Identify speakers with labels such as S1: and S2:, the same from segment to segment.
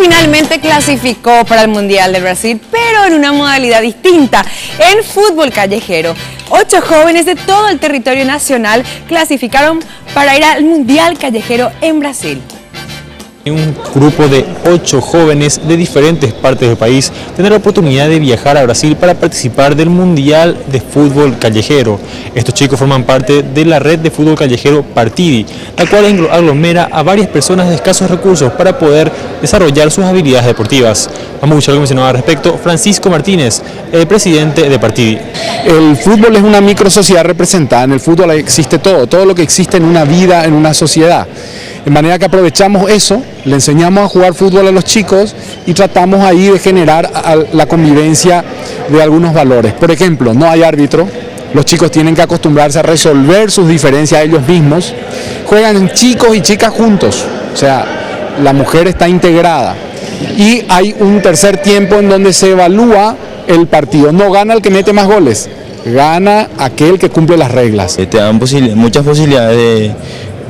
S1: finalmente clasificó para el Mundial de Brasil, pero en una modalidad distinta, en fútbol callejero. 8 jóvenes de todo el territorio nacional clasificaron para ir al Mundial Callejero en Brasil.
S2: Un grupo de 8 jóvenes de diferentes partes del país tendrá la oportunidad de viajar a Brasil para participar del Mundial de Fútbol Callejero. Estos chicos forman parte de la red de fútbol callejero Partidi, la cual aglomera a varias personas de escasos recursos para poder desarrollar sus habilidades deportivas. Vamos a escuchar lo que mencionaba al respecto Francisco Martínez, el presidente de Partidi.
S3: El fútbol es una microsociedad representada. En el fútbol existe todo lo que existe en una vida, en una sociedad. De manera que aprovechamos eso, le enseñamos a jugar fútbol a los chicos y tratamos ahí de generar la convivencia de algunos valores. Por ejemplo, no hay árbitro, los chicos tienen que acostumbrarse a resolver sus diferencias ellos mismos. Juegan chicos y chicas juntos, o sea, la mujer está integrada. Y hay un tercer tiempo en donde se evalúa el partido. No gana el que mete más goles, gana aquel que cumple las reglas.
S4: Te dan muchas posibilidades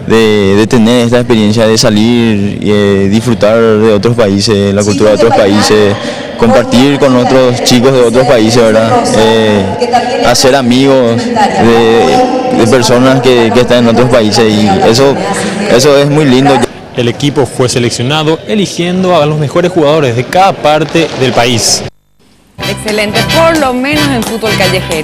S4: de tener esta experiencia de salir y disfrutar de otros países, la cultura de otros países, compartir con otros chicos de otros países, ¿verdad? Hacer amigos de personas que están en otros países y eso es muy lindo.
S2: El equipo fue seleccionado eligiendo a los mejores jugadores de cada parte del país.
S1: Excelente, por lo menos en fútbol callejero.